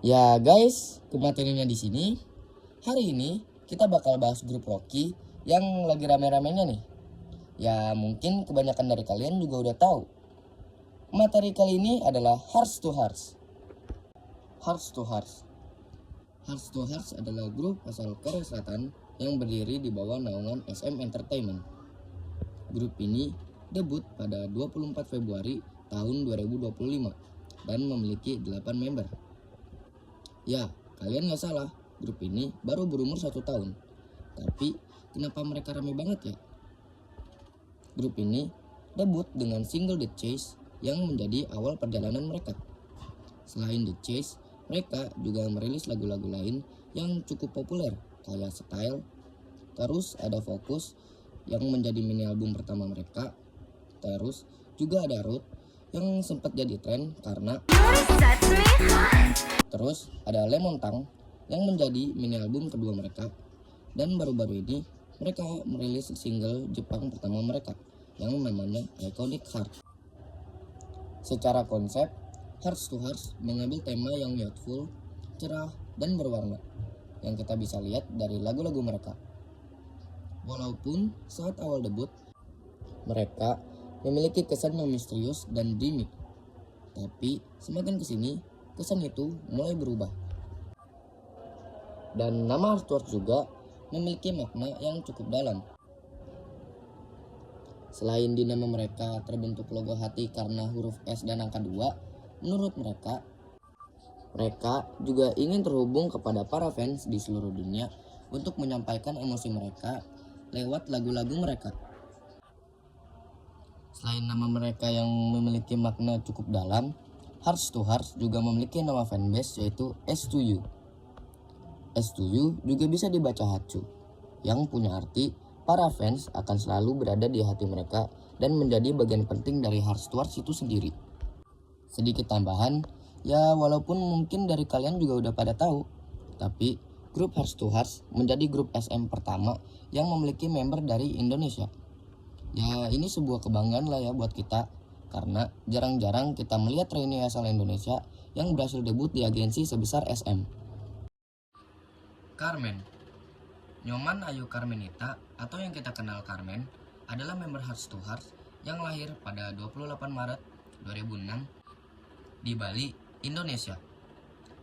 Ya guys, kematerinya di sini. Hari ini kita bakal bahas grup Rocky yang lagi rame-ramenya nih. Ya mungkin kebanyakan dari kalian juga udah tahu. Materi kali ini adalah Hearts to Hearts. Hearts to Hearts. Hearts to Hearts adalah grup asal Korea Selatan yang berdiri di bawah naungan SM Entertainment. Grup ini debut pada 24 Februari tahun 2025 dan memiliki 8 member. Ya, kalian nggak salah, grup ini baru berumur 1 tahun. Tapi, kenapa mereka rame banget ya? Grup ini debut dengan single The Chase yang menjadi awal perjalanan mereka. Selain The Chase, mereka juga merilis lagu-lagu lain yang cukup populer, kayak Style. Terus ada Focus yang menjadi mini album pertama mereka. Terus juga ada Root yang sempat jadi tren karena terus ada Lemon Tang yang menjadi mini album kedua mereka. Dan baru-baru ini mereka merilis single Jepang pertama mereka yang namanya Iconic Heart. Secara konsep, Hearts to Hearts mengambil tema yang youthful, cerah, dan berwarna yang kita bisa lihat dari lagu-lagu mereka. Walaupun saat awal debut, mereka memiliki kesan yang misterius dan dreamy. Tapi semakin kesini, kesan itu mulai berubah. Dan nama Hearts to Hearts juga memiliki makna yang cukup dalam. Selain di nama mereka terbentuk logo hati karena huruf S dan angka 2, menurut mereka juga ingin terhubung kepada para fans di seluruh dunia untuk menyampaikan emosi mereka lewat lagu-lagu mereka. Selain nama mereka yang memiliki makna cukup dalam, Hearts to Hearts juga memiliki nama fanbase yaitu S2U. S2U juga bisa dibaca Hatsu, yang punya arti para fans akan selalu berada di hati mereka dan menjadi bagian penting dari Hearts to Hearts itu sendiri. Sedikit tambahan, ya walaupun mungkin dari kalian juga udah pada tahu, tapi grup Hearts to Hearts menjadi grup SM pertama yang memiliki member dari Indonesia. Ya ini sebuah kebanggaan lah ya buat kita, karena jarang-jarang kita melihat trainee asal Indonesia yang berhasil debut di agensi sebesar SM. Carmen, Nyoman Ayu Carmenita atau yang kita kenal Carmen adalah member Hearts to Hearts yang lahir pada 28 Maret 2006 di Bali, Indonesia.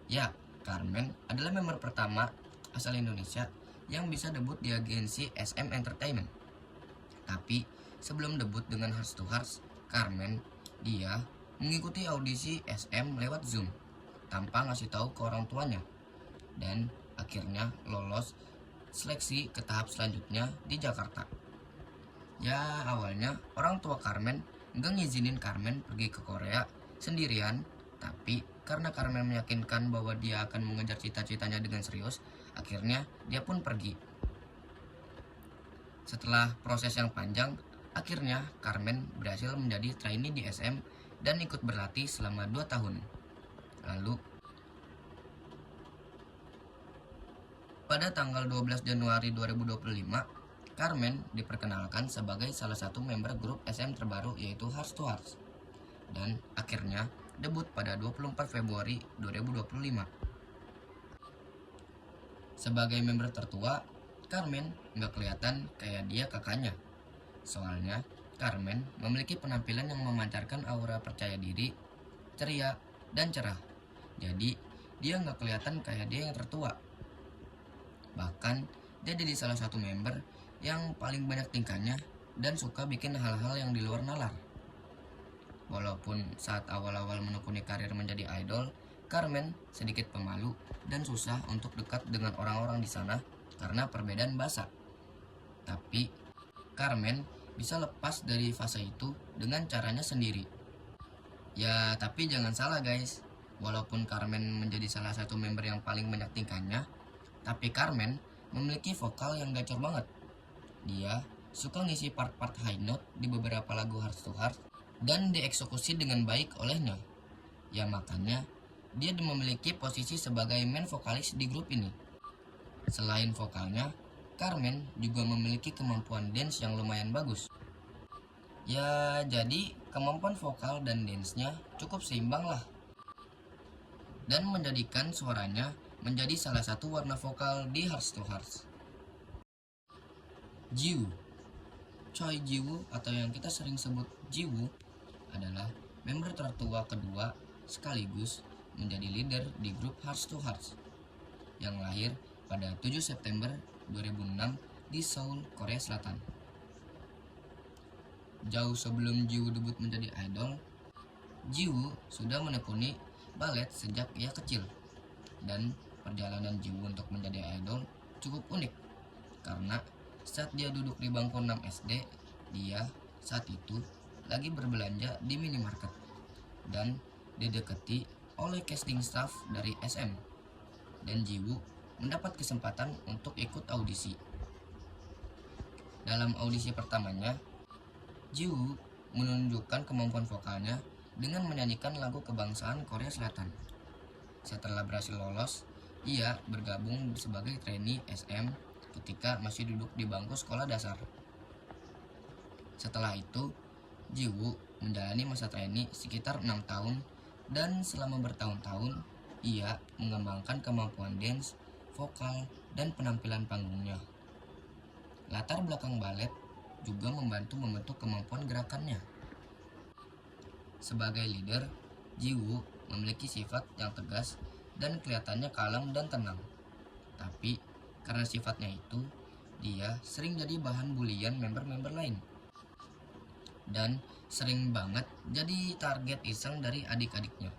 Ya, Carmen adalah member pertama asal Indonesia yang bisa debut di agensi SM Entertainment. Tapi sebelum debut dengan Hearts to Hearts, Carmen dia mengikuti audisi SM lewat Zoom tanpa ngasih tahu ke orang tuanya dan akhirnya lolos seleksi ke tahap selanjutnya di Jakarta. Ya awalnya orang tua Carmen nggak ngizinin Carmen pergi ke Korea sendirian, tapi karena Carmen meyakinkan bahwa dia akan mengejar cita-citanya dengan serius, akhirnya dia pun pergi. Setelah proses yang panjang, akhirnya Carmen berhasil menjadi trainee di SM dan ikut berlatih selama 2 tahun. Lalu pada tanggal 12 Januari 2025, Carmen diperkenalkan sebagai salah satu member grup SM terbaru yaitu Hearts to Hearts. Dan akhirnya debut pada 24 Februari 2025. Sebagai member tertua, Carmen nggak kelihatan kayak dia kakaknya. Soalnya, Carmen memiliki penampilan yang memancarkan aura percaya diri, ceria, dan cerah. Jadi, dia nggak kelihatan kayak dia yang tertua. Bahkan, dia jadi salah satu member yang paling banyak tingkahnya dan suka bikin hal-hal yang di luar nalar. Walaupun saat awal-awal menekuni karir menjadi idol, Carmen sedikit pemalu dan susah untuk dekat dengan orang-orang di sana karena perbedaan bahasa. Tapi, Carmen bisa lepas dari fase itu dengan caranya sendiri. Ya, tapi jangan salah guys. Walaupun Carmen menjadi salah satu member yang paling banyak tingkahnya, tapi Carmen memiliki vokal yang gacor banget. Dia suka ngisi part-part high note di beberapa lagu Hearts to Hearts dan dieksekusi dengan baik olehnya. Ya makanya dia memiliki posisi sebagai main vokalis di grup ini. Selain vokalnya, Carmen juga memiliki kemampuan dance yang lumayan bagus. Ya jadi kemampuan vokal dan dance-nya cukup seimbang lah. dan menjadikan suaranya menjadi salah satu warna vokal di Hearts to Hearts. Jiwoo, Choi Jiwoo atau yang kita sering sebut Jiwoo adalah member tertua kedua sekaligus menjadi leader di grup Hearts to Hearts yang lahir pada 7 September 2006 di Seoul, Korea Selatan. Jauh sebelum Jiwoo debut menjadi idol, Jiwoo sudah menekuni balet sejak ia kecil, dan perjalanan Jiwoo untuk menjadi idol cukup unik karena saat dia duduk di bangku 6 SD, dia saat itu lagi berbelanja di minimarket dan didekati oleh casting staff dari SM, dan Jiwoo mendapat kesempatan untuk ikut audisi. Dalam audisi pertamanya, Jiwoo menunjukkan kemampuan vokalnya dengan menyanyikan lagu kebangsaan Korea Selatan. Setelah berhasil lolos, ia bergabung sebagai trainee SM ketika masih duduk di bangku sekolah dasar. Setelah itu, Jiwoo menjalani masa trainee sekitar 6 tahun dan selama bertahun-tahun ia mengembangkan kemampuan dance, vokal, dan penampilan panggungnya. Latar belakang balet juga membantu membentuk kemampuan gerakannya. Sebagai leader, Jiwoo memiliki sifat yang tegas dan kelihatannya kalem dan tenang. Tapi karena sifatnya itu, dia sering jadi bahan bulian member-member lain. Dan sering banget jadi target iseng dari adik-adiknya.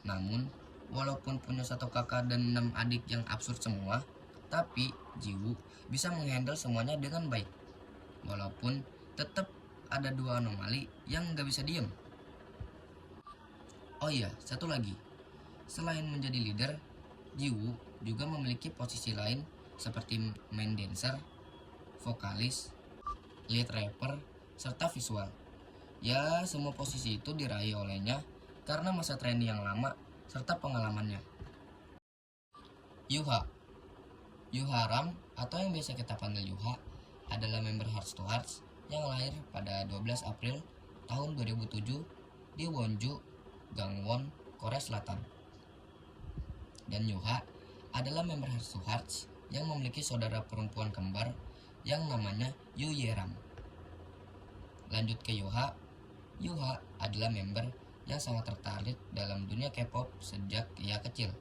Namun, walaupun punya 1 kakak dan 6 adik yang absurd semua, tapi Jiwoo bisa menghandle semuanya dengan baik. Walaupun tetap ada 2 anomali yang gak bisa diem. Oh iya, satu lagi. Selain menjadi leader, Jiwoo juga memiliki posisi lain seperti main dancer, vokalis, lead rapper, serta visual. Ya, semua posisi itu diraih olehnya karena masa training yang lama serta pengalamannya. Yuha Ram atau yang biasa kita panggil Yuha adalah member Hearts to Hearts yang lahir pada 12 April tahun 2007 di Wonju, Gangwon, Korea Selatan. Dan Yuha adalah member Hearts to Hearts yang memiliki saudara perempuan kembar yang namanya Yu Yeram. Lanjut ke Yuha adalah member yang sangat tertarik dalam dunia K-pop sejak ia kecil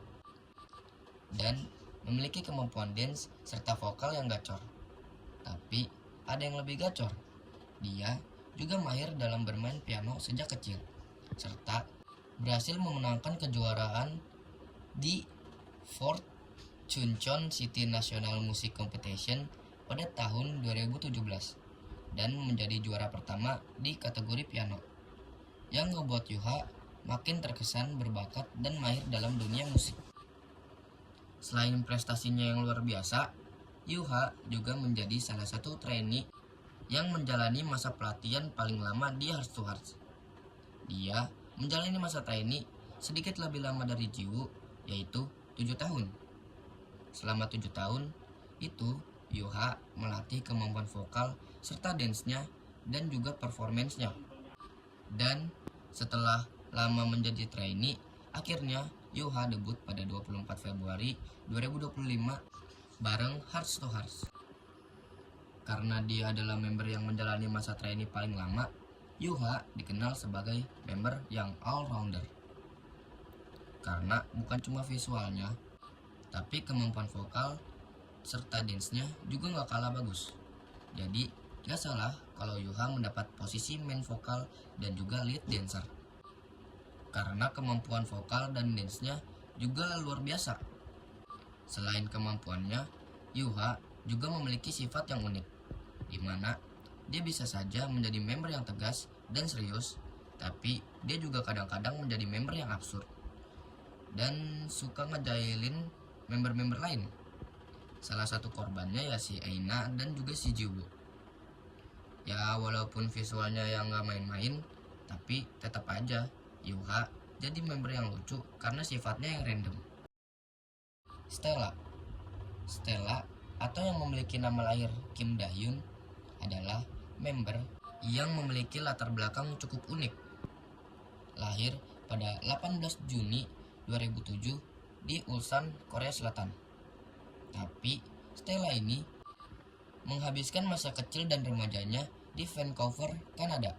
dan memiliki kemampuan dance serta vokal yang gacor. Tapi ada yang lebih gacor, dia juga mahir dalam bermain piano sejak kecil serta berhasil memenangkan kejuaraan di 4th Chuncheon City National Music Competition pada tahun 2017 dan menjadi juara pertama di kategori piano, yang ngebuat Yuha makin terkesan berbakat dan mahir dalam dunia musik. Selain prestasinya yang luar biasa, Yuha juga menjadi salah satu trainee yang menjalani masa pelatihan paling lama di Hearts to Hearts. Dia menjalani masa trainee sedikit lebih lama dari Jiwoo, yaitu 7 tahun. Selama 7 tahun itu, Yuha melatih kemampuan vokal serta dance-nya dan juga performance-nya. Dan setelah lama menjadi trainee, akhirnya Yuha debut pada 24 Februari 2025 bareng Hearts to Hearts. Karena dia adalah member yang menjalani masa trainee paling lama, Yuha dikenal sebagai member yang all-rounder. Karena bukan cuma visualnya, tapi kemampuan vokal serta dance-nya juga gak kalah bagus. Jadi gak salah kalau Yuha mendapat posisi main vokal dan juga lead dancer. Karena kemampuan vokal dan dance-nya juga luar biasa. Selain kemampuannya, Yuha juga memiliki sifat yang unik, di mana dia bisa saja menjadi member yang tegas dan serius, tapi dia juga kadang-kadang menjadi member yang absurd dan suka ngejailin member-member lain. Salah satu korbannya ya si Aina dan juga si Jiwoo. Ya walaupun visualnya yang gak main-main, tapi tetap aja Yuha jadi member yang lucu karena sifatnya yang random. Stella atau yang memiliki nama lahir Kim Dahyun adalah member yang memiliki latar belakang cukup unik. Lahir pada 18 Juni 2007 di Ulsan, Korea Selatan. Tapi Stella ini menghabiskan masa kecil dan remajanya di Vancouver, Kanada,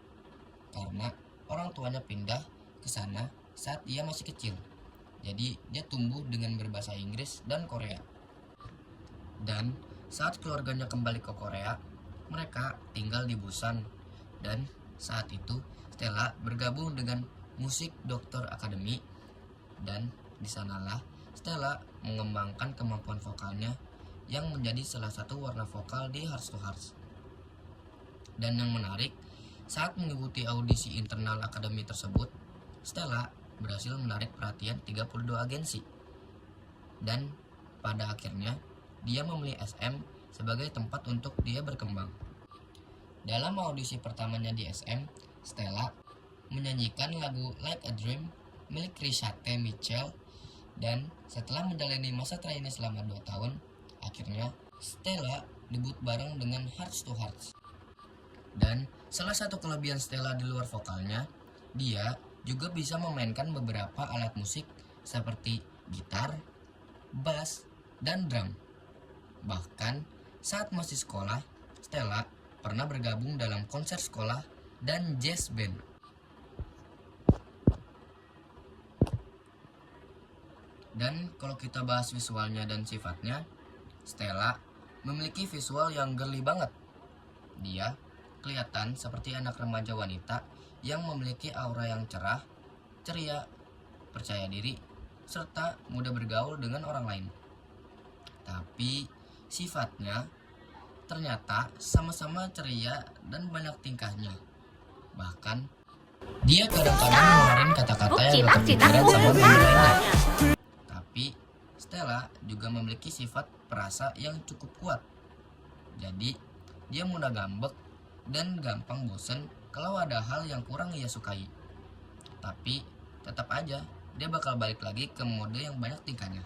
karena orang tuanya pindah ke sana saat ia masih kecil. Jadi dia tumbuh dengan berbahasa Inggris dan Korea. Dan saat keluarganya kembali ke Korea, mereka tinggal di Busan. Dan saat itu Stella bergabung dengan Musik Doctor Academy, dan di sanalah Stella mengembangkan kemampuan vokalnya yang menjadi salah satu warna vokal di Heart to Heart. Dan yang menarik, saat mengikuti audisi internal akademi tersebut, Stella berhasil menarik perhatian 32 agensi. Dan pada akhirnya, dia memilih SM sebagai tempat untuk dia berkembang. Dalam audisi pertamanya di SM, Stella menyanyikan lagu Like a Dream milik Chrisette Michele, dan setelah menjalani masa trainee selama 2 tahun, akhirnya Stella debut bareng dengan Heart to Heart. Dan salah satu kelebihan Stella di luar vokalnya, dia juga bisa memainkan beberapa alat musik seperti gitar, bass, dan drum. Bahkan saat masih sekolah, Stella pernah bergabung dalam konser sekolah dan jazz band. Dan kalau kita bahas visualnya dan sifatnya, Stella memiliki visual yang girly banget. Dia kelihatan seperti anak remaja wanita yang memiliki aura yang cerah, ceria, percaya diri, serta mudah bergaul dengan orang lain. Tapi sifatnya ternyata sama-sama ceria dan banyak tingkahnya. Bahkan dia kadang-kadang ngeluarin kata-kata yang gak kepikiran sama teman lainnya. Tapi Stella juga memiliki sifat perasa yang cukup kuat. Jadi dia mudah ngambek dan gampang bosen kalau ada hal yang kurang ia sukai. Tapi tetap aja dia bakal balik lagi ke mode yang banyak tingkahnya.